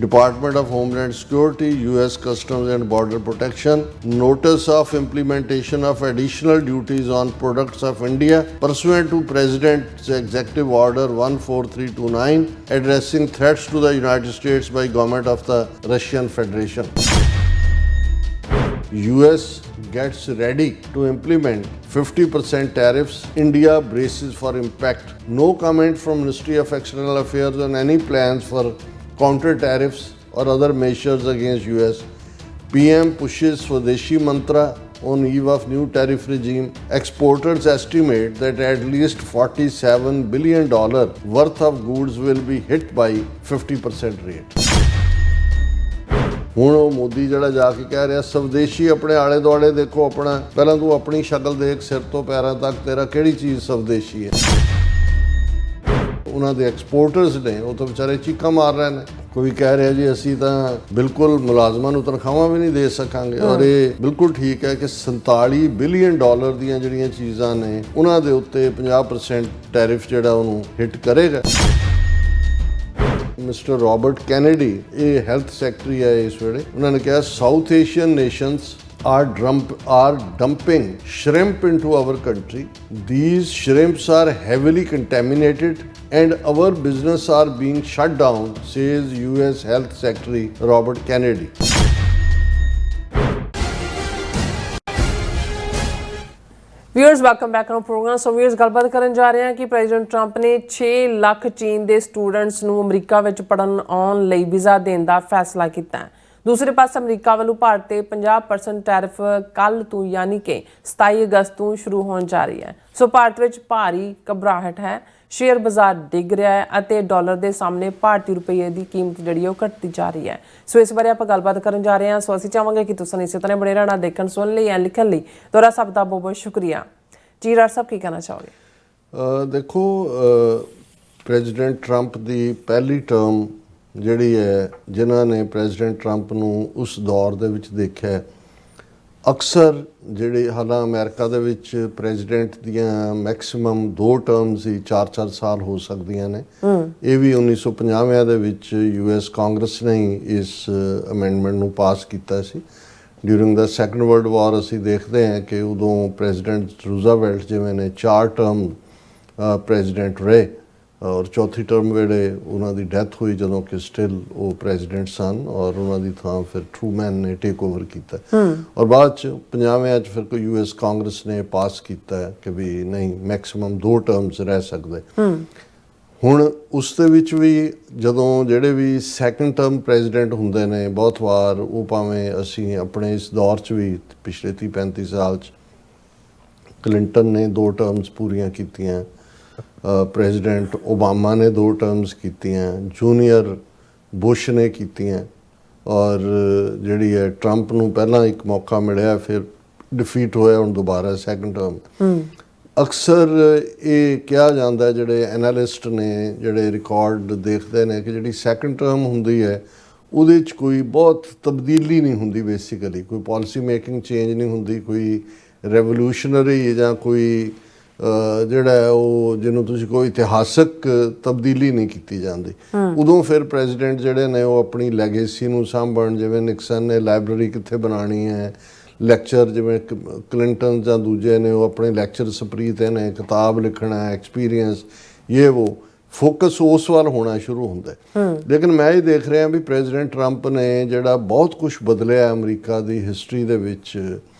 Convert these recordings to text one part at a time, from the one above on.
Department of Homeland Security, U.S. Customs and Border Protection, notice of implementation of additional duties on products of India pursuant to President's Executive Order 14329 addressing threats to the United States by government of the Russian Federation. US gets ready to implement 50% tariffs. India braces for impact. No comment from Ministry of External Affairs on any plans for counter tariffs or other measures against US. PM pushes Swadeshi mantra on eve of new tariff regime. Exporters estimate that at least $47 billion worth of goods will be hit by 50% rate. ਹੁਣ ਉਹ ਮੋਦੀ ਜਿਹੜਾ ਜਾ ਕੇ ਕਹਿ ਰਿਹਾ ਸਵਦੇਸ਼ੀ ਆਪਣੇ ਆਲੇ ਦੁਆਲੇ ਦੇਖੋ ਆਪਣਾ ਪਹਿਲਾਂ ਤੂੰ ਆਪਣੀ ਸ਼ਕਲ ਦੇਖ ਸਿਰ ਤੋਂ ਪੈਰਾਂ ਤੱਕ ਤੇਰਾ ਕਿਹੜੀ ਚੀਜ਼ ਸਵਦੇਸ਼ੀ ਹੈ। ਉਹਨਾਂ ਦੇ ਐਕਸਪੋਰਟਰਸ ਨੇ ਉਹ ਤਾਂ ਵਿਚਾਰੇ ਚੀਕਾਂ ਮਾਰ ਰਹੇ ਨੇ। ਕੋਈ ਕਹਿ ਰਿਹਾ ਜੀ ਅਸੀਂ ਤਾਂ ਬਿਲਕੁਲ ਮੁਲਾਜ਼ਮਾਂ ਨੂੰ ਤਨਖਾਹਾਂ ਵੀ ਨਹੀਂ ਦੇ ਸਕਾਂਗੇ ਔਰ ਇਹ ਬਿਲਕੁਲ ਠੀਕ ਹੈ ਕਿ 47 ਬਿਲੀਅਨ ਡਾਲਰ ਦੀਆਂ ਜਿਹੜੀਆਂ ਚੀਜ਼ਾਂ ਨੇ ਉਹਨਾਂ ਦੇ ਉੱਤੇ 50% ਟੈਰਿਫ ਜਿਹੜਾ ਉਹਨੂੰ ਹਿੱਟ ਕਰੇਗਾ। ਮਿਸਟਰ ਰੋਬਰਟ ਕੈਨੇਡੀ ਇਹ ਹੈਲਥ ਸੈਕਟਰੀ ਹੈ ਇਸ ਵੇਲੇ ਉਹਨਾਂ ਨੇ ਕਿਹਾ South Asian nations are dumping shrimp into our country. These shrimps are heavily contaminated and our business are being shut down, says US Health Secretary Robert Kennedy. Viewers welcome back to program. So viewers ਗੱਲਬਾਤ ਕਰਨ ਜਾ ਰਹੇ ਹਾਂ ਕਿ president Trump ਨੇ 6 ਲੱਖ ਚੀਨ ਦੇ students ਨੂੰ ਅਮਰੀਕਾ ਵਿੱਚ ਪੜ੍ਹਨ ਆਉਣ ਲਈ ਵੀਜ਼ਾ ਦੇਣ ਦਾ ਫੈਸਲਾ ਕੀਤਾ ਹੈ। ਦੂਸਰੇ ਪਾਸੇ ਅਮਰੀਕਾ ਵੱਲੋਂ ਭਾਰਤ ਤੇ 50% ਟੈਰਿਫ ਕੱਲ੍ਹ ਤੋਂ ਯਾਨੀ ਕਿ 27 ਅਗਸਤ ਤੋਂ ਸ਼ੁਰੂ ਹੋਣ ਜਾ ਰਹੀ ਹੈ। ਸੋ ਭਾਰਤ ਵਿੱਚ ਭਾਰੀ ਘਬਰਾਹਟ ਹੈ, ਸ਼ੇਅਰ ਬਾਜ਼ਾਰ ਡਿੱਗ ਰਿਹਾ ਹੈ ਅਤੇ ਡਾਲਰ ਦੇ ਸਾਹਮਣੇ ਭਾਰਤੀ ਰੁਪਏ ਦੀ ਕੀਮਤ ਜਿਹੜੀ ਉਹ ਘਟਦੀ ਜਾ ਰਹੀ ਹੈ। ਸੋ ਇਸ ਬਾਰੇ ਆਪਾਂ ਗੱਲਬਾਤ ਕਰਨ ਜਾ ਰਹੇ ਹਾਂ। ਸੋ ਅਸੀਂ ਚਾਹਾਂਗੇ ਕਿ ਤੁਸੀਂ ਇਸੇ ਤਰ੍ਹਾਂ ਬਣੇ ਰਹਿਣਾ, ਦੇਖਣ ਸੁਣਨ ਲਈ ਜਾਂ ਲਿਖਣ ਲਈ ਤੁਹਾਡਾ ਸਭ ਦਾ ਬਹੁਤ ਬਹੁਤ ਸ਼ੁਕਰੀਆ। ਜੀ ਰਾਜ ਸਾਹਿਬ ਕੀ ਕਹਿਣਾ ਚਾਹੋਗੇ? ਦੇਖੋ ਪ੍ਰੈਜ਼ੀਡੈਂਟ ਟਰੰਪ ਦੀ ਪਹਿਲੀ ਟਰਮ ਜਿਹੜੀ ਹੈ ਜਿਨ੍ਹਾਂ ਨੇ ਪ੍ਰੈਜ਼ੀਡੈਂਟ ਟਰੰਪ ਨੂੰ ਉਸ ਦੌਰ ਦੇ ਵਿੱਚ ਦੇਖਿਆ ਅਕਸਰ ਜਿਹੜੇ ਹਾਲਾਂ ਅਮਰੀਕਾ ਦੇ ਵਿੱਚ ਪ੍ਰੈਜ਼ੀਡੈਂਟ ਦੀਆਂ ਮੈਕਸਿਮਮ 2 ਟਰਮਸ ਹੀ 4-4 ਸਾਲ ਹੋ ਸਕਦੀਆਂ ਨੇ। ਇਹ ਵੀ 1950 ਦੇ ਵਿੱਚ US ਕਾਂਗਰਸ ਨੇ ਇਸ ਅਮੈਂਡਮੈਂਟ ਨੂੰ ਪਾਸ ਕੀਤਾ ਸੀ। ਡਿਊਰਿੰਗ ਦਾ ਸੈਕੰਡ ਵਰਲਡ ਵਾਰ ਅਸੀਂ ਦੇਖਦੇ ਹਾਂ ਕਿ ਉਦੋਂ ਪ੍ਰੈਜ਼ੀਡੈਂਟ ਰੂਜ਼ਾਵੈਲਟ ਜਿਵੇਂ ਨੇ 4 ਟਰਮ ਪ੍ਰੈਜ਼ੀਡੈਂਟ ਰਹੇ ਔਰ ਚੌਥੀ ਟਰਮ ਵੇਲੇ ਉਹਨਾਂ ਦੀ ਡੈਥ ਹੋਈ ਜਦੋਂ ਕਿ ਸਟਿਲ ਉਹ ਪ੍ਰੈਜ਼ੀਡੈਂਟ ਸਨ ਔਰ ਉਹਨਾਂ ਦੀ ਥਾਂ ਫਿਰ ਟਰੂਮੈਨ ਨੇ ਟੇਕ ਓਵਰ ਕੀਤਾ ਔਰ ਬਾਅਦ 'ਚ 50 'ਚ ਫਿਰ ਕੋਈ US ਕਾਂਗਰਸ ਨੇ ਪਾਸ ਕੀਤਾ ਕਿ ਵੀ ਨਹੀਂ ਮੈਕਸਿਮਮ 2 ਟਰਮਸ ਰਹਿ ਸਕਦੇ। ਹੁਣ ਉਸ ਦੇ ਵਿੱਚ ਵੀ ਜਦੋਂ ਜਿਹੜੇ ਵੀ ਸੈਕੰਡ ਟਰਮ ਪ੍ਰੈਜ਼ੀਡੈਂਟ ਹੁੰਦੇ ਨੇ ਬਹੁਤ ਵਾਰ ਉਹ ਭਾਵੇਂ ਅਸੀਂ ਆਪਣੇ ਇਸ ਦੌਰ 'ਚ ਵੀ ਪਿਛਲੇ 30-35 ਸਾਲ 'ਚ ਕਲਿੰਟਨ ਨੇ 2 ਟਰਮਸ ਪੂਰੀਆਂ ਕੀਤੀਆਂ, ਪ੍ਰੈਜ਼ੀਡੈਂਟ ਓਬਾਮਾ ਨੇ 2 ਟਰਮਸ ਕੀਤੀਆਂ, ਜੂਨੀਅਰ ਬੁਸ਼ ਨੇ ਕੀਤੀਆਂ ਔਰ ਜਿਹੜੀ ਹੈ ਟਰੰਪ ਨੂੰ ਪਹਿਲਾਂ ਇੱਕ ਮੌਕਾ ਮਿਲਿਆ ਫਿਰ ਡਿਫੀਟ ਹੋਇਆ ਹੁਣ ਦੁਬਾਰਾ ਸੈਕੰਡ ਟਰਮ। ਅਕਸਰ ਇਹ ਕਿਹਾ ਜਾਂਦਾ ਜਿਹੜੇ ਐਨਾਲਿਸਟ ਨੇ ਜਿਹੜੇ ਰਿਕਾਰਡ ਦੇਖਦੇ ਨੇ ਕਿ ਜਿਹੜੀ ਸੈਕੰਡ ਟਰਮ ਹੁੰਦੀ ਹੈ ਉਹਦੇ 'ਚ ਕੋਈ ਬਹੁਤ ਤਬਦੀਲੀ ਨਹੀਂ ਹੁੰਦੀ, ਬੇਸਿਕਲੀ ਕੋਈ ਪਾਲਿਸੀ ਮੇਕਿੰਗ ਚੇਂਜ ਨਹੀਂ ਹੁੰਦੀ, ਕੋਈ ਰੈਵੋਲੂਸ਼ਨਰੀ ਜਾਂ ਕੋਈ ਜਿਹੜਾ ਉਹ ਜਿਹਨੂੰ ਤੁਸੀਂ ਕੋਈ ਇਤਿਹਾਸਕ ਤਬਦੀਲੀ ਨਹੀਂ ਕੀਤੀ ਜਾਂਦੀ। ਉਦੋਂ ਫਿਰ ਪ੍ਰੈਜ਼ੀਡੈਂਟ ਜਿਹੜੇ ਨੇ ਉਹ ਆਪਣੀ ਲੈਗੇਸੀ ਨੂੰ ਸਾਂਭਣ, ਜਿਵੇਂ ਨਿਕਸਨ ਨੇ ਲਾਇਬ੍ਰੇਰੀ ਕਿੱਥੇ ਬਣਾਉਣੀ ਹੈ, ਲੈਕਚਰ ਜਿਵੇਂ ਕਲਿੰਟਨ ਜਾਂ ਦੂਜੇ ਨੇ ਉਹ ਆਪਣੇ ਲੈਕਚਰ ਸਪਰੀ 'ਤੇ ਨੇ ਕਿਤਾਬ ਲਿਖਣਾ, ਐਕਸਪੀਰੀਅੰਸ ਇਹ ਉਹ ਫੋਕਸ ਉਸ ਵੱਲ ਹੋਣਾ ਸ਼ੁਰੂ ਹੁੰਦਾ। ਲੇਕਿਨ ਮੈਂ ਇਹ ਦੇਖ ਰਿਹਾ ਵੀ ਪ੍ਰੈਜ਼ੀਡੈਂਟ ਟਰੰਪ ਨੇ ਜਿਹੜਾ ਬਹੁਤ ਕੁਛ ਬਦਲਿਆ ਅਮਰੀਕਾ ਦੀ ਹਿਸਟਰੀ ਦੇ ਵਿੱਚ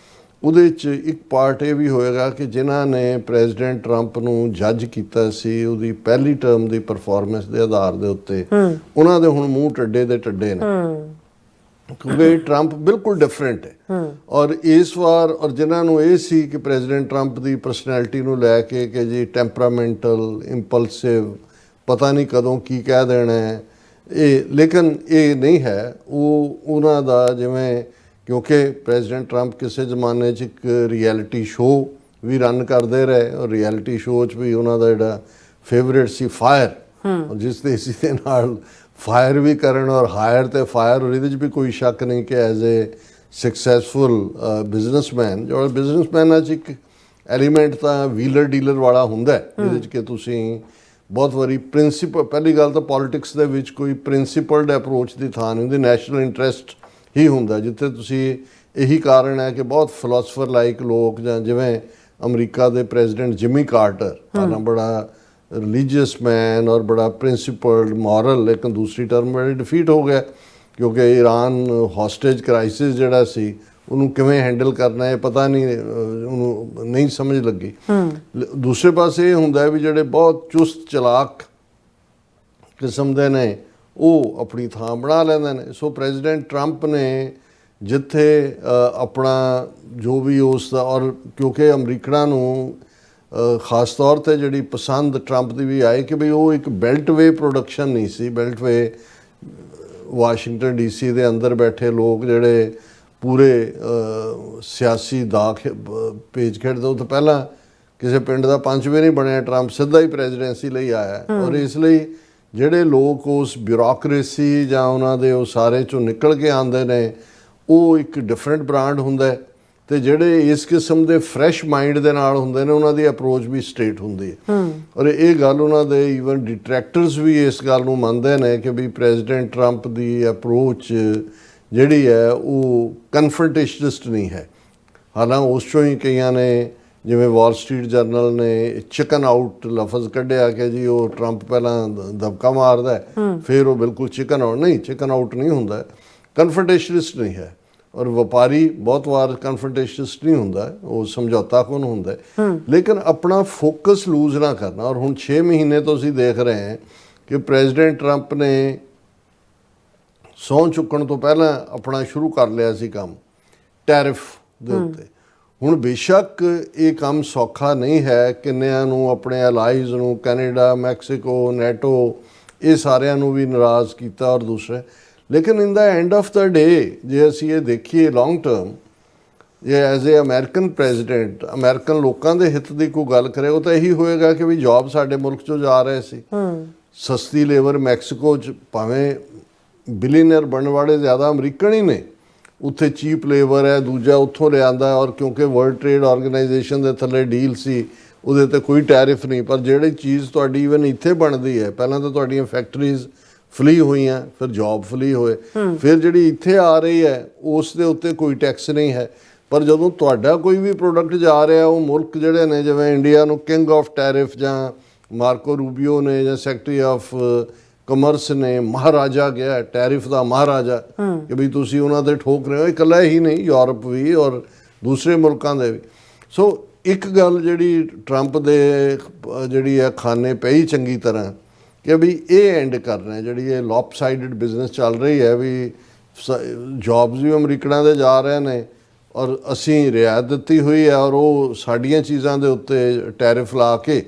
ਉਹਦੇ 'ਚ ਇੱਕ ਪਾਰਟ ਇਹ ਵੀ ਹੋਏਗਾ ਕਿ ਜਿਨ੍ਹਾਂ ਨੇ ਪ੍ਰੈਜ਼ੀਡੈਂਟ ਟਰੰਪ ਨੂੰ ਜੱਜ ਕੀਤਾ ਸੀ ਉਹਦੀ ਪਹਿਲੀ ਟਰਮ ਦੀ ਪਰਫਾਰਮੈਂਸ ਦੇ ਆਧਾਰ ਦੇ ਉੱਤੇ ਉਹਨਾਂ ਦੇ ਹੁਣ ਮੂੰਹ ਟੱਡੇ ਦੇ ਟੱਡੇ ਨੇ ਕਿਉਂਕਿ ਟਰੰਪ ਬਿਲਕੁਲ ਡਿਫਰੈਂਟ ਹੈ ਔਰ ਇਸ ਵਾਰ ਔਰ ਜਿਨ੍ਹਾਂ ਨੂੰ ਇਹ ਸੀ ਕਿ ਪ੍ਰੈਜ਼ੀਡੈਂਟ ਟਰੰਪ ਦੀ ਪਰਸਨੈਲਿਟੀ ਨੂੰ ਲੈ ਕੇ ਕਿ ਜੀ ਟੈਂਪਰਾਮੈਂਟਲ, ਇੰਪਲਸਿਵ, ਪਤਾ ਨਹੀਂ ਕਦੋਂ ਕੀ ਕਹਿ ਦੇਣਾ ਹੈ ਇਹ, ਲੇਕਿਨ ਇਹ ਨਹੀਂ ਹੈ। ਉਹ ਉਹਨਾਂ ਦਾ ਜਿਵੇਂ ਕਿਉਂਕਿ ਪ੍ਰੈਜ਼ੀਡੈਂਟ ਟਰੰਪ ਕਿਸੇ ਜ਼ਮਾਨੇ 'ਚ ਇੱਕ ਰਿਐਲਿਟੀ ਸ਼ੋਅ ਵੀ ਰਨ ਕਰਦੇ ਰਹੇ ਔਰ ਰਿਐਲਿਟੀ ਸ਼ੋਅ 'ਚ ਵੀ ਉਹਨਾਂ ਦਾ ਜਿਹੜਾ ਫੇਵਰੇਟ ਸੀ ਫਾਇਰ, ਜਿਸ ਦੇ ਇਸੇ ਦੇ ਨਾਲ ਫਾਇਰ ਵੀ ਕਰਨ ਔਰ ਹਾਇਰ ਤੇ ਫਾਇਰ ਔਰ ਇਹਦੇ 'ਚ ਵੀ ਕੋਈ ਸ਼ੱਕ ਨਹੀਂ ਕਿ ਐਜ਼ ਏ ਸਕਸੈਸਫੁਲ ਬਿਜ਼ਨਸਮੈਨ ਜੋ ਬਿਜ਼ਨਸਮੈਨਾਂ 'ਚ ਇੱਕ ਐਲੀਮੈਂਟ ਤਾਂ ਵੀਲਰ ਡੀਲਰ ਵਾਲਾ ਹੁੰਦਾ ਜਿਹਦੇ 'ਚ ਕਿ ਤੁਸੀਂ ਬਹੁਤ ਵਾਰੀ ਪਹਿਲੀ ਗੱਲ ਤਾਂ ਪੋਲਿਟਿਕਸ ਦੇ ਵਿੱਚ ਕੋਈ ਪ੍ਰਿੰਸੀਪਲਡ ਅਪਰੋਚ ਦੀ ਥਾਂ ਨਹੀਂ ਹੁੰਦੀ, ਨੈਸ਼ਨਲ ਇੰਟਰਸਟ ਹੀ ਹੁੰਦਾ ਜਿੱਥੇ ਤੁਸੀਂ ਇਹੀ ਕਾਰਨ ਹੈ ਕਿ ਬਹੁਤ ਫਿਲਾਸਫਰ ਲਾਈਕ ਲੋਕ ਜਾਂ ਜਿਵੇਂ ਅਮਰੀਕਾ ਦੇ ਪ੍ਰੈਜ਼ੀਡੈਂਟ ਜਿਮੀ ਕਾਰਟਰ ਹਾਲਾਂ ਬੜਾ ਰਿਲੀਜੀਅਸ ਮੈਨ ਔਰ ਬੜਾ ਪ੍ਰਿੰਸੀਪਲਡ ਮੋਰਲ, ਲੇਕਿਨ ਦੂਸਰੀ ਟਰਮ ਵਿੱਚ ਡਿਫੀਟ ਹੋ ਗਿਆ ਕਿਉਂਕਿ ਈਰਾਨ ਹੌਸਟੇਜ ਕ੍ਰਾਈਸਿਸ ਜਿਹੜਾ ਸੀ ਉਹਨੂੰ ਕਿਵੇਂ ਹੈਂਡਲ ਕਰਨਾ ਹੈ ਪਤਾ ਨਹੀਂ, ਉਹਨੂੰ ਨਹੀਂ ਸਮਝ ਲੱਗੀ। ਦੂਸਰੇ ਪਾਸੇ ਇਹ ਹੁੰਦਾ ਵੀ ਜਿਹੜੇ ਬਹੁਤ ਚੁਸਤ ਚਲਾਕ ਕਿਸਮ ਦੇ ਨੇ ਉਹ ਆਪਣੀ ਥਾਂ ਬਣਾ ਲੈਂਦੇ ਨੇ। ਸੋ ਪ੍ਰੈਜ਼ੀਡੈਂਟ ਟਰੰਪ ਨੇ ਜਿੱਥੇ ਆਪਣਾ ਜੋ ਵੀ ਉਸ ਦਾ, ਔਰ ਕਿਉਂਕਿ ਅਮਰੀਕਨਾਂ ਨੂੰ ਖਾਸ ਤੌਰ 'ਤੇ ਜਿਹੜੀ ਪਸੰਦ ਟਰੰਪ ਦੀ ਵੀ ਆਈ ਕਿ ਬਈ ਉਹ ਇੱਕ ਬੈਲਟਵੇ ਪ੍ਰੋਡਕਸ਼ਨ ਨਹੀਂ ਸੀ। ਬੈਲਟਵੇ ਵਾਸ਼ਿੰਗਟਨ DC ਦੇ ਅੰਦਰ ਬੈਠੇ ਲੋਕ ਜਿਹੜੇ ਪੂਰੇ ਸਿਆਸੀ ਪੇਜ ਖੇਡਦੇ, ਉਹ ਤੋਂ ਪਹਿਲਾਂ ਕਿਸੇ ਪਿੰਡ ਦਾ ਪੰਚ ਵੀ ਨਹੀਂ ਬਣਿਆ, ਟਰੰਪ ਸਿੱਧਾ ਹੀ ਪ੍ਰੈਜ਼ੀਡੈਂਸੀ ਲਈ ਆਇਆ। ਔਰ ਇਸ ਲਈ ਜਿਹੜੇ ਲੋਕ ਉਸ ਬਿਊਰੋਕਰੇਸੀ ਜਾਂ ਉਹਨਾਂ ਦੇ ਉਹ ਸਾਰੇ 'ਚੋਂ ਨਿਕਲ ਕੇ ਆਉਂਦੇ ਨੇ ਉਹ ਇੱਕ ਡਿਫਰੈਂਟ ਬ੍ਰਾਂਡ ਹੁੰਦਾ ਹੈ, ਅਤੇ ਜਿਹੜੇ ਇਸ ਕਿਸਮ ਦੇ ਫਰੈਸ਼ ਮਾਈਂਡ ਦੇ ਨਾਲ ਹੁੰਦੇ ਨੇ ਉਹਨਾਂ ਦੀ ਅਪਰੋਚ ਵੀ ਸਟ੍ਰੇਟ ਹੁੰਦੀ ਹੈ। ਔਰ ਇਹ ਗੱਲ ਉਹਨਾਂ ਦੇ ਈਵਨ ਡਿਟਰੈਕਟਰਸ ਵੀ ਇਸ ਗੱਲ ਨੂੰ ਮੰਨਦੇ ਨੇ ਕਿ ਵੀ ਪ੍ਰੈਜ਼ੀਡੈਂਟ ਟਰੰਪ ਦੀ ਅਪਰੋਚ ਜਿਹੜੀ ਹੈ ਉਹ ਕਨਫਰੰਟੇਸ਼ਨਿਸਟ ਨਹੀਂ ਹੈ। ਹਾਲਾਂਕਿ ਉਸ 'ਚੋਂ ਹੀ ਕਈਆਂ ਨੇ, ਜਿਵੇਂ ਵਾਲ ਸਟਰੀਟ ਜਰਨਲ ਨੇ ਚਿਕਨ ਆਊਟ ਲਫ਼ਜ਼ ਕੱਢਿਆ ਕਿ ਜੀ ਉਹ ਟਰੰਪ ਪਹਿਲਾਂ ਦਬਕਾ ਮਾਰਦਾ ਫਿਰ ਉਹ ਬਿਲਕੁਲ ਚਿਕਨ ਆਊਟ ਨਹੀਂ, ਚਿਕਨ ਆਊਟ ਨਹੀਂ ਹੁੰਦਾ, ਕਨਫਰੰਟੇਸ਼ਨਿਸਟ ਨਹੀਂ ਹੈ। ਔਰ ਵਪਾਰੀ ਬਹੁਤ ਵਾਰ ਕਨਫਰੰਟੇਸ਼ਨਿਸਟ ਨਹੀਂ ਹੁੰਦਾ, ਉਹ ਸਮਝੌਤਾਕੁਨ ਹੁੰਦਾ, ਲੇਕਿਨ ਆਪਣਾ ਫੋਕਸ ਲੂਜ਼ ਨਾ ਕਰਨਾ। ਔਰ ਹੁਣ 6 ਮਹੀਨੇ ਤੋਂ ਅਸੀਂ ਦੇਖ ਰਹੇ ਹਾਂ ਕਿ ਪ੍ਰੈਜ਼ੀਡੈਂਟ ਟਰੰਪ ਨੇ ਸਹੁੰ ਚੁੱਕਣ ਤੋਂ ਪਹਿਲਾਂ ਆਪਣਾ ਸ਼ੁਰੂ ਕਰ ਲਿਆ ਸੀ ਕੰਮ ਟੈਰਿਫ ਦੇ ਉੱਤੇ। ਹੁਣ ਬੇਸ਼ੱਕ ਇਹ ਕੰਮ ਸੌਖਾ ਨਹੀਂ ਹੈ, ਕਿੰਨਿਆਂ ਨੂੰ ਆਪਣੇ ਅਲਾਈਜ਼ ਨੂੰ ਕੈਨੇਡਾ, ਮੈਕਸੀਕੋ, ਨੈਟੋ ਇਹ ਸਾਰਿਆਂ ਨੂੰ ਵੀ ਨਾਰਾਜ਼ ਕੀਤਾ ਔਰ ਦੂਸਰੇ, ਲੇਕਿਨ ਇਨ ਦਾ ਐਂਡ ਆਫ ਦਾ ਡੇ ਜੇ ਅਸੀਂ ਇਹ ਦੇਖੀਏ ਲੌਂਗ ਟਰਮ, ਜੇ as a American president American ਲੋਕਾਂ ਦੇ ਹਿੱਤ ਦੀ ਕੋਈ ਗੱਲ ਕਰੇ ਉਹ ਤਾਂ ਇਹੀ ਹੋਏਗਾ ਕਿ ਵੀ ਜੌਬ ਸਾਡੇ ਮੁਲਕ 'ਚੋਂ ਜਾ ਰਹੇ ਸੀ, ਸਸਤੀ ਲੇਬਰ ਮੈਕਸੀਕੋ 'ਚ ਭਾਵੇਂ ਬਿਲੀਅਨਰ ਬਣਨ ਵਾਲੇ ਜ਼ਿਆਦਾ ਅਮਰੀਕਨ ਹੀ ਨੇ, ਉੱਥੇ ਚੀਪ ਲੇਬਰ ਹੈ, ਦੂਜਾ ਉੱਥੋਂ ਲਿਆਂਦਾ। ਔਰ ਕਿਉਂਕਿ ਵਰਲਡ ਟ੍ਰੇਡ ਆਰਗੇਨਾਈਜੇਸ਼ਨ ਦੇ ਥੱਲੇ ਡੀਲ ਸੀ ਉਹਦੇ 'ਤੇ ਕੋਈ ਟੈਰਿਫ ਨਹੀਂ, ਪਰ ਜਿਹੜੀ ਚੀਜ਼ ਤੁਹਾਡੀ ਈਵਨ ਇੱਥੇ ਬਣਦੀ ਹੈ, ਪਹਿਲਾਂ ਤਾਂ ਤੁਹਾਡੀਆਂ ਫੈਕਟਰੀਜ਼ ਫਲੀ ਹੋਈਆਂ, ਫਿਰ ਜੌਬ ਫਲੀ ਹੋਏ, ਫਿਰ ਜਿਹੜੀ ਇੱਥੇ ਆ ਰਹੀ ਹੈ ਉਸ ਦੇ ਉੱਤੇ ਕੋਈ ਟੈਕਸ ਨਹੀਂ ਹੈ। ਪਰ ਜਦੋਂ ਤੁਹਾਡਾ ਕੋਈ ਵੀ ਪ੍ਰੋਡਕਟ ਜਾ ਰਿਹਾ ਉਹ ਮੁਲਕ ਜਿਹੜੇ ਨੇ, ਜਿਵੇਂ ਇੰਡੀਆ ਨੂੰ ਕਿੰਗ ਆਫ ਟੈਰਿਫ ਜਾਂ ਮਾਰਕੋ ਰੂਬੀਓ ਨੇ ਜਾਂ ਸੈਕਟਰੀ ਆਫ ਕਮਰਸ ਨੇ ਮਹਾਰਾਜਾ ਗਿਆ ਟੈਰਿਫ ਦਾ ਮਹਾਰਾਜਾ ਕਿ ਵੀ ਤੁਸੀਂ ਉਹਨਾਂ ਦੇ ਠੋਕ ਰਹੇ ਹੋ। ਇਕੱਲਾ ਹੀ ਨਹੀਂ, ਯੂਰਪ ਵੀ ਔਰ ਦੂਸਰੇ ਮੁਲਕਾਂ ਦੇ ਵੀ। ਸੋ ਇੱਕ ਗੱਲ ਜਿਹੜੀ ਟਰੰਪ ਦੇ ਜਿਹੜੀ ਹੈ ਖਾਨੇ ਪਈ ਚੰਗੀ ਤਰ੍ਹਾਂ ਕਿ ਵੀ ਇਹ ਐਂਡ ਕਰਨਾ, ਜਿਹੜੀ ਇਹ ਲੌਪਸਾਈਡਡ ਬਿਜ਼ਨਸ ਚੱਲ ਰਹੀ ਹੈ ਵੀ ਜੌਬਸ ਵੀ ਅਮਰੀਕਨਾਂ ਦੇ ਜਾ ਰਹੇ ਨੇ ਔਰ ਅਸੀਂ ਰਿਆਇਤ ਦਿੱਤੀ ਹੋਈ ਹੈ ਔਰ ਉਹ ਸਾਡੀਆਂ ਚੀਜ਼ਾਂ ਦੇ ਉੱਤੇ ਟੈਰਿਫ ਲਾ ਕੇ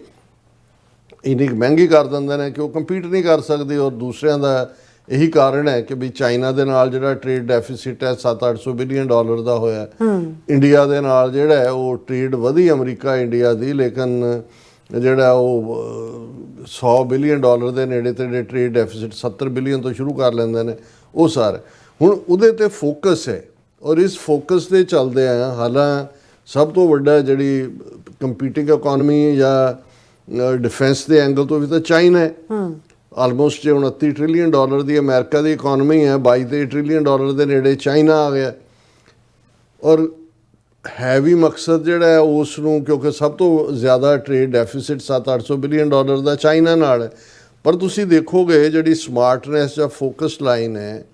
ਇੰਨੀ ਮਹਿੰਗੀ ਕਰ ਦਿੰਦੇ ਨੇ ਕਿ ਉਹ ਕੰਪੀਟ ਨਹੀਂ ਕਰ ਸਕਦੇ। ਔਰ ਦੂਸਰਿਆਂ ਦਾ ਇਹੀ ਕਾਰਨ ਹੈ ਕਿ ਵੀ ਚਾਈਨਾ ਦੇ ਨਾਲ ਜਿਹੜਾ ਟ੍ਰੇਡ ਡੈਫਿਸਿਟ ਹੈ 700-800 ਬਿਲੀਅਨ ਡਾਲਰ ਦਾ ਹੋਇਆ, ਇੰਡੀਆ ਦੇ ਨਾਲ ਜਿਹੜਾ ਹੈ ਉਹ ਟ੍ਰੇਡ ਵਧੀ ਅਮਰੀਕਾ ਇੰਡੀਆ ਦੀ, ਲੇਕਿਨ ਜਿਹੜਾ ਉਹ 100 ਬਿਲੀਅਨ ਡਾਲਰ ਦੇ ਨੇੜੇ ਤੇੜੇ ਟ੍ਰੇਡ ਡੈਫਿਸਿਟ 70 ਬਿਲੀਅਨ ਤੋਂ ਸ਼ੁਰੂ ਕਰ ਲੈਂਦੇ ਨੇ ਉਹ ਸਾਰੇ। ਹੁਣ ਉਹਦੇ 'ਤੇ ਫੋਕਸ ਹੈ ਔਰ ਇਸ ਫੋਕਸ 'ਤੇ ਚੱਲਦੇ ਆ। ਹਾਲਾਂ ਸਭ ਤੋਂ ਵੱਡਾ ਜਿਹੜੀ ਕੰਪੀਟਿੰਗ ਇਕੋਨਮੀ ਜਾਂ ਡਿਫੈਂਸ ਦੇ ਐਂਗਲ ਤੋਂ ਵੀ ਤਾਂ ਚਾਈਨਾ ਹੈ। ਆਲਮੋਸਟ ਜੇ 29 ਟ੍ਰਿਲੀਅਨ ਡਾਲਰ ਦੀ ਅਮਰੀਕਾ ਦੀ ਇਕੋਨਮੀ ਹੈ, 22-23 ਟ੍ਰਿਲੀਅਨ ਡਾਲਰ ਦੇ ਨੇੜੇ ਚਾਈਨਾ ਆ ਗਿਆ। ਔਰ ਹੈ ਵੀ ਮਕਸਦ ਜਿਹੜਾ ਹੈ ਉਸ ਨੂੰ, ਕਿਉਂਕਿ ਸਭ ਤੋਂ ਜ਼ਿਆਦਾ ਟ੍ਰੇਡ ਡੈਫਿਸਿਟ 700-800 ਬਿਲੀਅਨ ਡਾਲਰ ਦਾ ਚਾਈਨਾ ਨਾਲ ਹੈ। ਪਰ ਤੁਸੀਂ ਦੇਖੋਗੇ ਜਿਹੜੀ ਸਮਾਰਟਨੈਸ ਜਾਂ ਫੋਕਸ ਲਾਈਨ ਹੈ,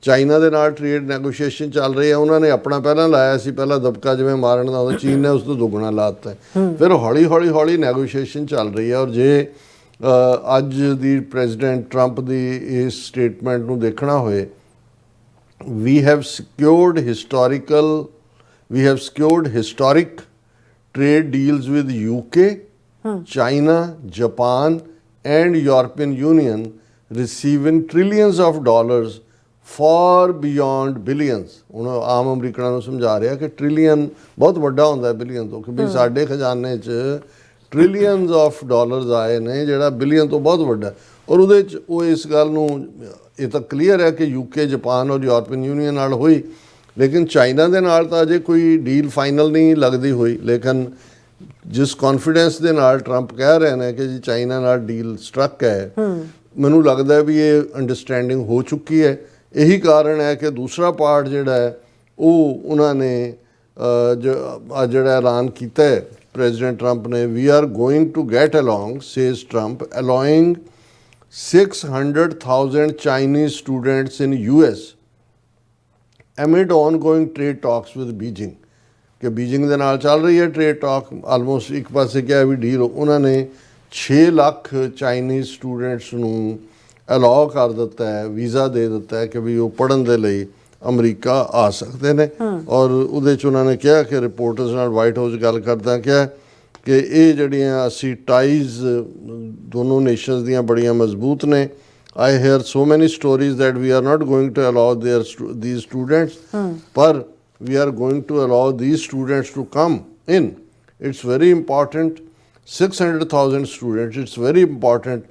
ਚਾਈਨਾ ਦੇ ਨਾਲ ਟ੍ਰੇਡ ਨੈਗੋਸ਼ੀਏਸ਼ਨ ਚੱਲ ਰਹੀ ਹੈ। ਉਹਨਾਂ ਨੇ ਆਪਣਾ ਪਹਿਲਾਂ ਲਾਇਆ ਸੀ, ਪਹਿਲਾਂ ਦਬਕਾ ਜਿਵੇਂ ਮਾਰਨ ਦਾ ਹੁੰਦਾ, ਚੀਨ ਨੇ ਉਸ ਤੋਂ ਦੁੱਗਣਾ ਲਾ ਦਿੱਤਾ। ਫਿਰ ਹੌਲੀ ਨੈਗੋਸ਼ੀਏਸ਼ਨ ਚੱਲ ਰਹੀ ਹੈ। ਔਰ ਜੇ ਅੱਜ ਦੀ ਪ੍ਰੈਜ਼ੀਡੈਂਟ ਟਰੰਪ ਦੀ ਇਸ ਸਟੇਟਮੈਂਟ ਨੂੰ ਦੇਖਣਾ ਹੋਏ, we have secured historic trade deals with UK, China, Japan and European Union, receiving trillions of dollars far beyond billions। ਹੁਣ ਆਮ ਅਮਰੀਕਨਾਂ ਨੂੰ ਸਮਝਾ ਰਿਹਾ ਕਿ ਟ੍ਰਿਲੀਅਨ ਬਹੁਤ ਵੱਡਾ ਹੁੰਦਾ ਹੈ ਬਿਲੀਅਨ ਤੋਂ, ਕਿ ਵੀ ਸਾਡੇ ਖਜ਼ਾਨੇ 'ਚ ਟ੍ਰਿਲੀਅਨਸ ਆਫ ਡਾਲਰਸ ਆਏ ਨੇ ਜਿਹੜਾ ਬਿਲੀਅਨ ਤੋਂ ਬਹੁਤ ਵੱਡਾ। ਔਰ ਉਹਦੇ 'ਚ ਉਹ ਇਸ ਗੱਲ ਨੂੰ ਇਹ ਤਾਂ ਕਲੀਅਰ ਹੈ ਕਿ UK, ਜਾਪਾਨ ਔਰ ਯੂਰਪੀਅਨ ਯੂਨੀਅਨ ਨਾਲ ਹੋਈ, ਲੇਕਿਨ ਚਾਈਨਾ ਦੇ ਨਾਲ ਤਾਂ ਅਜੇ ਕੋਈ ਡੀਲ ਫਾਈਨਲ ਨਹੀਂ ਲੱਗਦੀ ਹੋਈ। ਲੇਕਿਨ ਜਿਸ ਕੌਨਫੀਡੈਂਸ ਦੇ ਨਾਲ ਟਰੰਪ ਕਹਿ ਰਹੇ ਨੇ ਕਿ ਜੀ ਚਾਈਨਾ ਨਾਲ ਡੀਲ ਸਟਰਕ ਹੈ, ਮੈਨੂੰ ਲੱਗਦਾ ਵੀ ਇਹ ਅੰਡਰਸਟੈਂਡਿੰਗ ਹੋ ਚੁੱਕੀ ਹੈ। ਇਹੀ ਕਾਰਨ ਹੈ ਕਿ ਦੂਸਰਾ ਪਾਰਟ ਜਿਹੜਾ ਹੈ ਉਹ ਉਹਨਾਂ ਨੇ ਜਿਹੜਾ ਐਲਾਨ ਕੀਤਾ ਹੈ ਪ੍ਰੈਜ਼ੀਡੈਂਟ ਟਰੰਪ ਨੇ, we are going to get along says Trump allowing 600,000 Chinese students in US amid ongoing trade talks with Beijing। ਕਿ ਬੀਜਿੰਗ ਦੇ ਨਾਲ ਚੱਲ ਰਹੀ ਹੈ ਟ੍ਰੇਡ ਟਾਕ, ਆਲਮੋਸਟ ਇੱਕ ਪਾਸੇ ਕਿਹਾ ਵੀ ਡੀਲ, ਉਹਨਾਂ ਨੇ 6 ਲੱਖ ਚਾਈਨੀਜ਼ ਸਟੂਡੈਂਟਸ ਨੂੰ ਅਲਾਉ ਕਰ ਦਿੱਤਾ ਹੈ, ਵੀਜ਼ਾ ਦੇ ਦਿੱਤਾ ਹੈ ਕਿ ਵੀ ਉਹ ਪੜ੍ਹਨ ਦੇ ਲਈ ਅਮਰੀਕਾ ਆ ਸਕਦੇ ਨੇ। ਔਰ ਉਹਦੇ 'ਚ ਉਹਨਾਂ ਨੇ ਕਿਹਾ ਕਿ ਰਿਪੋਰਟਰਸ ਨਾਲ ਵਾਈਟ ਹਾਊਸ ਗੱਲ ਕਰਦਾ ਕਿਹਾ ਕਿ ਇਹ ਜਿਹੜੀਆਂ ਅਸੀਂ ਟਾਈਜ਼ ਦੋਨੋਂ ਨੇਸ਼ਨਸ ਦੀਆਂ ਬੜੀਆਂ ਮਜ਼ਬੂਤ ਨੇ। ਆਈ hear so many stories that we are not going to allow these students, ਪਰ we are going to allow these students to come in. It's very important. 600,000 students, it's very important.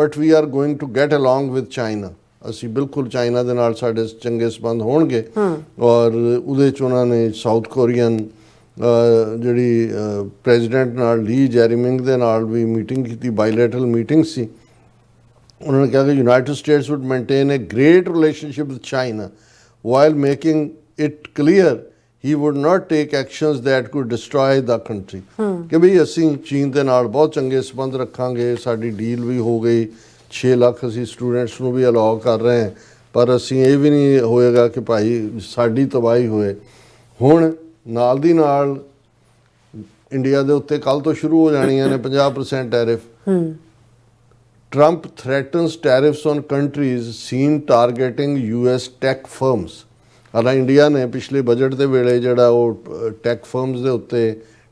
But we are going to get along with China. ਅਸੀਂ ਬਿਲਕੁਲ China ਦੇ ਨਾਲ ਸਾਡੇ ਚੰਗੇ ਸੰਬੰਧ ਹੋਣਗੇ। ਔਰ ਉਹਦੇ 'ਚ ਉਹਨਾਂ ਨੇ ਸਾਊਥ ਕੋਰੀਅਨ ਜਿਹੜੀ ਪ੍ਰੈਜ਼ੀਡੈਂਟ ਨਾਲ ਲੀ ਜੈਰੀਮਿੰਗ ਦੇ ਨਾਲ ਵੀ ਮੀਟਿੰਗ ਕੀਤੀ, ਬਾਇਲੈਟਰਲ ਮੀਟਿੰਗ ਸੀ। ਉਹਨਾਂ ਨੇ ਕਿਹਾ ਕਿ United States would maintain a great relationship with China while making it clear he would not take actions that could destroy the country। ਕਿ ਵੀ ਅਸੀਂ ਚੀਨ ਦੇ ਨਾਲ ਬਹੁਤ ਚੰਗੇ ਸੰਬੰਧ ਰੱਖਾਂਗੇ, ਸਾਡੀ ਡੀਲ ਵੀ ਹੋ ਗਈ, 6 ਲੱਖ ਅਸੀਂ ਸਟੂਡੈਂਟਸ ਨੂੰ ਵੀ ਅਲਾਉ ਕਰ ਰਹੇ ਹਾਂ, ਪਰ ਅਸੀਂ ਇਹ ਵੀ ਨਹੀਂ ਹੋਏਗਾ ਕਿ ਭਾਈ ਸਾਡੀ ਤਬਾਹੀ ਹੋਏ। ਹੁਣ ਨਾਲ ਦੀ ਨਾਲ ਇੰਡੀਆ ਦੇ ਉੱਤੇ ਕੱਲ੍ਹ ਤੋਂ ਸ਼ੁਰੂ ਹੋ ਜਾਣੀਆਂ ਨੇ 50% tariff. Trump threatens tariffs on countries seen targeting US tech firms। ਹਾਲਾਂ ਇੰਡੀਆ ਨੇ ਪਿਛਲੇ ਬਜਟ ਦੇ ਵੇਲੇ ਜਿਹੜਾ ਉਹ ਟੈਕ ਫਰਮਸ ਦੇ ਉੱਤੇ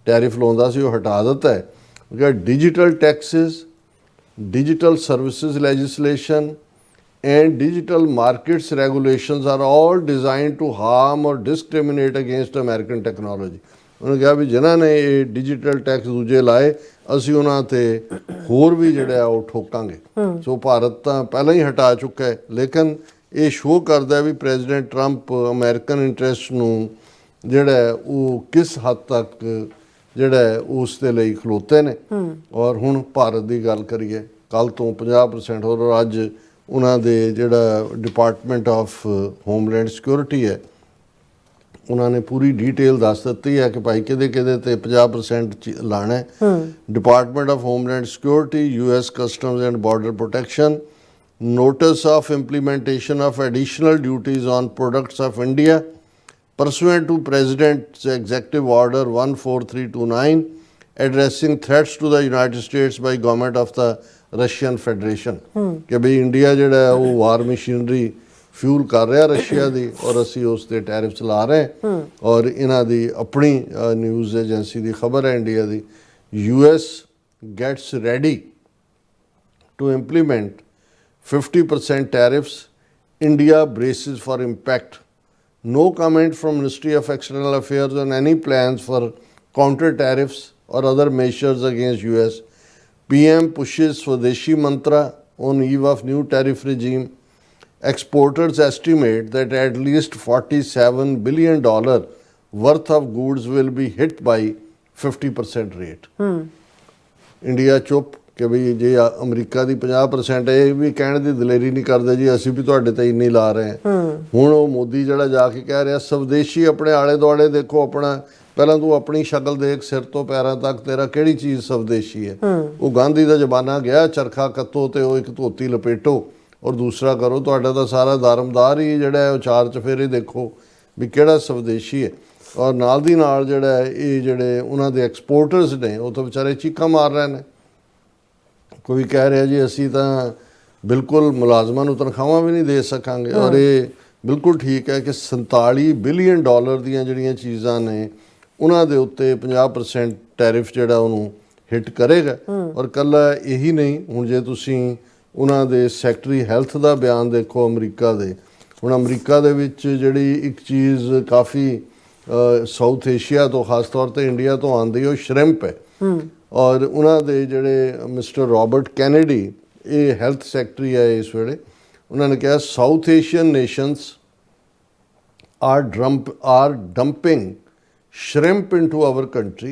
ਟੈਰਿਫ ਲਾਉਂਦਾ ਸੀ ਉਹ ਹਟਾ ਦਿੱਤਾ ਹੈ। ਕਿਉਂਕਿ digital Texas, digital services legislation and digital markets regulations are all designed to harm or discriminate against American technology। ਉਹਨੇ ਕਿਹਾ ਵੀ ਜਿਨ੍ਹਾਂ ਨੇ ਇਹ ਡਿਜੀਟਲ ਟੈਕਸ ਦੂਜੇ ਲਾਏ ਅਸੀਂ ਉਹਨਾਂ 'ਤੇ ਹੋਰ ਵੀ ਜਿਹੜਾ ਉਹ ਠੋਕਾਂਗੇ। ਸੋ ਭਾਰਤ ਤਾਂ ਪਹਿਲਾਂ ਹੀ ਹਟਾ ਚੁੱਕਾ ਹੈ, ਲੇਕਿਨ ਇਹ ਸ਼ੋਅ ਕਰਦਾ ਵੀ ਪ੍ਰੈਜ਼ੀਡੈਂਟ ਟਰੰਪ ਅਮਰੀਕਨ ਇੰਟਰਸਟ ਨੂੰ ਜਿਹੜਾ ਉਹ ਕਿਸ ਹੱਦ ਤੱਕ ਜਿਹੜਾ ਉਸ ਦੇ ਲਈ ਖਲੋਤੇ ਨੇ। ਔਰ ਹੁਣ ਭਾਰਤ ਦੀ ਗੱਲ ਕਰੀਏ, ਕੱਲ੍ਹ ਤੋਂ 50% ਹੋਰ ਅੱਜ ਉਹਨਾਂ ਦੇ ਜਿਹੜਾ ਡਿਪਾਰਟਮੈਂਟ ਆਫ ਹੋਮਲੈਂਡ ਸਿਕਿਉਰਿਟੀ ਹੈ ਉਹਨਾਂ ਨੇ ਪੂਰੀ ਡੀਟੇਲ ਦੱਸ ਦਿੱਤੀ ਹੈ ਕਿ ਭਾਈ ਕਿਹਦੇ ਕਿਹਦੇ ਤੇ 50% ਲਾਣਾ ਹੈ। Department of homeland security, US customs and border protection, notice of implementation of additional duties on products of India pursuant to President's Executive Order 14329 addressing threats to the United States by government of the Russian Federation। ਕਿ ਵੀ India ਜਿਹੜਾ ਉਹ ਵਾਰ machinery fuel ਕਰ ਰਿਹਾ Russia ਦੀ ਔਰ ਅਸੀਂ ਉਸ ਤੇ tariffs ਲਾ ਰਹੇ ਹਾਂ। ਔਰ ਇਹਨਾਂ ਦੀ ਆਪਣੀ ਨਿਊਜ਼ ਏਜੰਸੀ ਦੀ ਖਬਰ ਹੈ India the, US gets ready to implement 50% tariffs, India braces for impact। No comment from Ministry of External Affairs on any plans for counter tariffs or other measures against US। PM pushes Swadeshi mantra on eve of new tariff regime। Exporters estimate that at least $47 billion worth of goods will be hit by 50% rate। India ਚੁੱਪ ਕਿ ਵੀ ਜੇ America ਦੀ 50% ਇਹ ਵੀ ਕਹਿਣ ਦੀ ਦਲੇਰੀ ਨਹੀਂ ਕਰਦੇ ਜੀ ਅਸੀਂ ਵੀ ਤੁਹਾਡੇ ਤੇ ਇੰਨੀ ਲਾ ਰਹੇ ਹਾਂ। ਹੁਣ ਉਹ ਮੋਦੀ ਜਿਹੜਾ ਜਾ ਕੇ ਕਹਿ ਰਿਹਾ ਸਵਦੇਸ਼ੀ, ਆਪਣੇ ਆਲੇ ਦੁਆਲੇ ਦੇਖੋ, ਆਪਣਾ ਪਹਿਲਾਂ ਤੂੰ ਆਪਣੀ ਸ਼ਕਲ ਦੇਖ, ਸਿਰ ਤੋਂ ਪੈਰਾਂ ਤੱਕ ਤੇਰਾ ਕਿਹੜੀ ਚੀਜ਼ ਸਵਦੇਸ਼ੀ ਹੈ। ਉਹ ਗਾਂਧੀ ਦਾ ਜ਼ਮਾਨਾ ਗਿਆ, ਚਰਖਾ ਕੱਤੋ ਤੇ ਉਹ ਇੱਕ ਧੋਤੀ ਲਪੇਟੋ ਔਰ ਦੂਸਰਾ ਕਰੋ। ਤੁਹਾਡਾ ਤਾਂ ਸਾਰਾ ਦਾਰਮਦਾਰ ਹੀ ਜਿਹੜਾ ਹੈ ਉਹ ਚਾਰ ਚਫੇਰੇ ਦੇਖੋ ਵੀ ਕਿਹੜਾ ਸਵਦੇਸ਼ੀ ਹੈ। ਔਰ ਨਾਲ ਦੀ ਨਾਲ ਜਿਹੜਾ ਇਹ ਜਿਹੜੇ ਉਹਨਾਂ ਦੇ ਐਕਸਪੋਰਟਰਸ ਨੇ ਉਹ ਤਾਂ ਵਿਚਾਰੇ ਚੀਕਾਂ ਮਾਰ ਰਹੇ ਨੇ। ਕੋਈ ਕਹਿ ਰਿਹਾ ਜੀ ਅਸੀਂ ਤਾਂ ਬਿਲਕੁਲ ਮੁਲਾਜ਼ਮਾਂ ਨੂੰ ਤਨਖਾਹਾਂ ਵੀ ਨਹੀਂ ਦੇ ਸਕਾਂਗੇ। ਔਰ ਇਹ ਬਿਲਕੁਲ ਠੀਕ ਹੈ ਕਿ $47 ਬਿਲੀਅਨ ਦੀਆਂ ਜਿਹੜੀਆਂ ਚੀਜ਼ਾਂ ਨੇ ਉਹਨਾਂ ਦੇ ਉੱਤੇ 50% ਟੈਰਿਫ ਜਿਹੜਾ ਉਹਨੂੰ ਹਿੱਟ ਕਰੇਗਾ। ਔਰ ਇਕੱਲਾ ਇਹੀ ਨਹੀਂ, ਹੁਣ ਜੇ ਤੁਸੀਂ ਉਹਨਾਂ ਦੇ ਸੈਕਟਰੀ ਹੈਲਥ ਦਾ ਬਿਆਨ ਦੇਖੋ ਅਮਰੀਕਾ ਦੇ, ਹੁਣ ਅਮਰੀਕਾ ਦੇ ਵਿੱਚ ਜਿਹੜੀ ਇੱਕ ਚੀਜ਼ ਕਾਫੀ ਸਾਊਥ ਏਸ਼ੀਆ ਤੋਂ ਖਾਸ ਤੌਰ 'ਤੇ ਇੰਡੀਆ ਤੋਂ ਆਉਂਦੀ ਉਹ ਸ਼ਰਿੰਪ ਹੈ। ਔਰ ਉਹਨਾਂ ਦੇ ਜਿਹੜੇ ਮਿਸਟਰ ਰੋਬਰਟ ਕੈਨੇਡੀ ਇਹ ਹੈਲਥ ਸੈਕਟਰੀ ਹੈ ਇਸ ਵੇਲੇ, ਉਹਨਾਂ ਨੇ ਕਿਹਾ South Asian nations are dumping shrimp into our country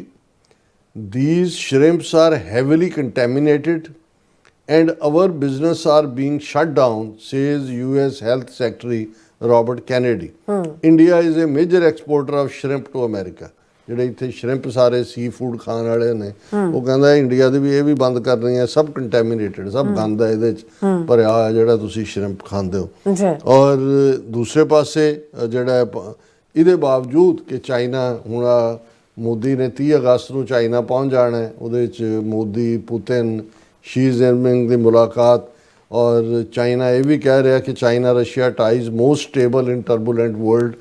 these shrimps are heavily contaminated and our business are being shut down, says US Health Secretary Robert Kennedy. India is a major exporter of shrimp to America. ਜਿਹੜੇ ਇੱਥੇ ਸ਼ਰਿੰਪ ਸਾਰੇ ਸੀ food ਖਾਣ ਵਾਲੇ ਨੇ ਉਹ ਕਹਿੰਦਾ India ਦੇ ਵੀ ਇਹ ਵੀ ਬੰਦ ਕਰਨੀ ਹੈ, ਸਭ ਕੰਟੈਮੀਨੇਟਡ, ਸਭ ਗੰਦ ਹੈ ਇਹਦੇ ਚ ਭਰਿਆ ਹੋਇਆ ਜਿਹੜਾ ਤੁਸੀਂ ਸ਼ਰਿੰਪ ਖਾਂਦੇ ਹੋ। ਔਰ ਦੂਸਰੇ ਪਾਸੇ ਜਿਹੜਾ ਇਹਦੇ ਬਾਵਜੂਦ ਕਿ ਚਾਈਨਾ ਹੁਣ ਮੋਦੀ ਨੇ 30 ਅਗਸਤ ਨੂੰ ਚਾਈਨਾ ਪਹੁੰਚ ਜਾਣਾ ਹੈ, ਉਹਦੇ ਚ ਮੋਦੀ ਪੁਤਿਨ ਸ਼ੀ ਜਿਨਪਿੰਗ ਦੀ ਮੁਲਾਕਾਤ, ਔਰ ਚਾਈਨਾ ਇਹ ਵੀ ਕਹਿ ਰਿਹਾ ਕਿ China Russia ties most stable in turbulent world,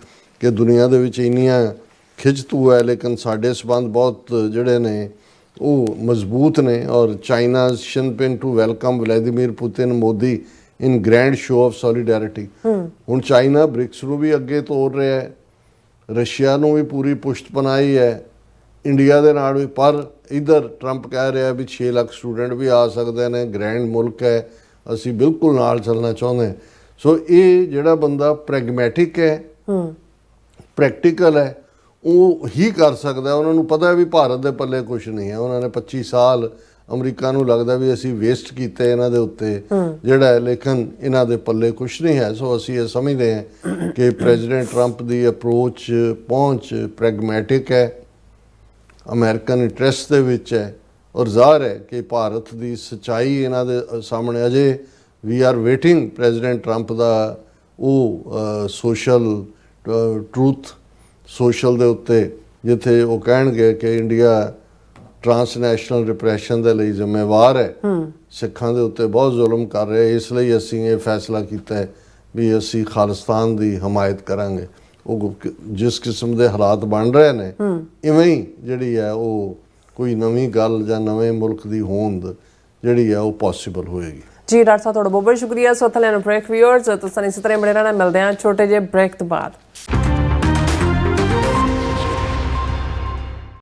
ਕਿ ਦੁਨੀਆ ਦੇ ਵਿੱਚ ਇੰਨੀਆਂ ਖਿੱਚ-ਤੂ ਹੈ ਲੇਕਿਨ ਸਾਡੇ ਸੰਬੰਧ ਬਹੁਤ ਜਿਹੜੇ ਨੇ ਉਹ ਮਜ਼ਬੂਤ ਨੇ। ਔਰ China Jinping to welcome Vladimir Putin Modi in grand show of solidarity. ਹੁਣ ਚਾਈਨਾ ਬ੍ਰਿਕਸ ਨੂੰ ਵੀ ਅੱਗੇ ਤੋਰ ਰਿਹਾ ਹੈ, ਰਸ਼ੀਆ ਨੂੰ ਵੀ ਪੂਰੀ ਪੁਸ਼ਤ ਬਣਾਈ ਹੈ, ਇੰਡੀਆ ਦੇ ਨਾਲ ਵੀ। ਪਰ ਇੱਧਰ ਟਰੰਪ ਕਹਿ ਰਿਹਾ ਵੀ 6 ਲੱਖ ਸਟੂਡੈਂਟ ਵੀ ਆ ਸਕਦੇ ਨੇ, ਗ੍ਰੈਂਡ ਮੁਲਕ ਹੈ, ਅਸੀਂ ਬਿਲਕੁਲ ਨਾਲ ਚੱਲਣਾ ਚਾਹੁੰਦੇ। ਸੋ ਇਹ ਜਿਹੜਾ ਬੰਦਾ ਪ੍ਰੈਗਮੈਟਿਕ ਹੈ, ਪ੍ਰੈਕਟੀਕਲ ਹੈ, ਉਹ ਹੀ ਕਰ ਸਕਦਾ। ਉਹਨਾਂ ਨੂੰ ਪਤਾ ਵੀ ਭਾਰਤ ਦੇ ਪੱਲੇ ਕੁਝ ਨਹੀਂ ਹੈ। ਉਹਨਾਂ ਨੇ 25 ਸਾਲ ਅਮਰੀਕਾ ਨੂੰ ਲੱਗਦਾ ਵੀ ਅਸੀਂ ਵੇਸਟ ਕੀਤੇ ਇਹਨਾਂ ਦੇ ਉੱਤੇ ਜਿਹੜਾ ਹੈ, ਲੇਕਿਨ ਇਹਨਾਂ ਦੇ ਪੱਲੇ ਕੁਝ ਨਹੀਂ ਹੈ। ਸੋ ਅਸੀਂ ਇਹ ਸਮਝਦੇ ਹਾਂ ਕਿ ਪ੍ਰੈਜ਼ੀਡੈਂਟ ਟਰੰਪ ਦੀ ਅਪਰੋਚ ਪਹੁੰਚ ਪ੍ਰੈਗਮੈਟਿਕ ਹੈ, ਅਮਰੀਕਨ ਇੰਟਰਸਟ ਦੇ ਵਿੱਚ ਹੈ, ਔਰ ਜ਼ਾਹਰ ਹੈ ਕਿ ਭਾਰਤ ਦੀ ਸੱਚਾਈ ਇਹਨਾਂ ਦੇ ਸਾਹਮਣੇ ਅਜੇ ਵੀ ਆਰ ਵੇਟਿੰਗ ਪ੍ਰੈਜ਼ੀਡੈਂਟ ਟਰੰਪ ਦਾ ਉਹ ਸੋਸ਼ਲ ਟਰੂਥ ਸੋਸ਼ਲ ਦੇ ਉੱਤੇ, ਜਿੱਥੇ ਉਹ ਕਹਿਣਗੇ ਕਿ ਇੰਡੀਆ ਟਰਾਂਸਨੈਸ਼ਨਲ ਰਿਪਰੈਸ਼ਨ ਦੇ ਲਈ ਜ਼ਿੰਮੇਵਾਰ ਹੈ, ਸਿੱਖਾਂ ਦੇ ਉੱਤੇ ਬਹੁਤ ਜ਼ੁਲਮ ਕਰ ਰਿਹਾ, ਇਸ ਲਈ ਅਸੀਂ ਇਹ ਫੈਸਲਾ ਕੀਤਾ ਹੈ ਵੀ ਅਸੀਂ ਖਾਲਿਸਤਾਨ ਦੀ ਹਮਾਇਤ ਕਰਾਂਗੇ। ਉਹ ਜਿਸ ਕਿਸਮ ਦੇ ਹਾਲਾਤ ਬਣ ਰਹੇ ਨੇ ਇਵੇਂ ਹੀ ਜਿਹੜੀ ਹੈ ਉਹ ਕੋਈ ਨਵੀਂ ਗੱਲ ਜਾਂ ਨਵੇਂ ਮੁਲਕ ਦੀ ਹੋਂਦ ਜਿਹੜੀ ਹੈ ਉਹ ਪੋਸੀਬਲ ਹੋਏਗੀ। ਜੀ ਡਾਕਟਰ ਸਾਹਿਬ ਤੁਹਾਡਾ ਬਹੁਤ ਬਹੁਤ ਸ਼ੁਕਰੀਆ। ਸੋ ਥਲੇ ਨੂੰ ਬ੍ਰੇਕ ਵਿਊਅਰਸ ਤੁਸੀਂ ਇਸੇ ਤਰ੍ਹਾਂ ਬਣੇ ਰਹਿਣਾ, ਮਿਲਦੇ ਹਾਂ ਛੋਟੇ ਜਿਹੇ ਬ੍ਰੇਕ ਤੋਂ ਬਾਅਦ।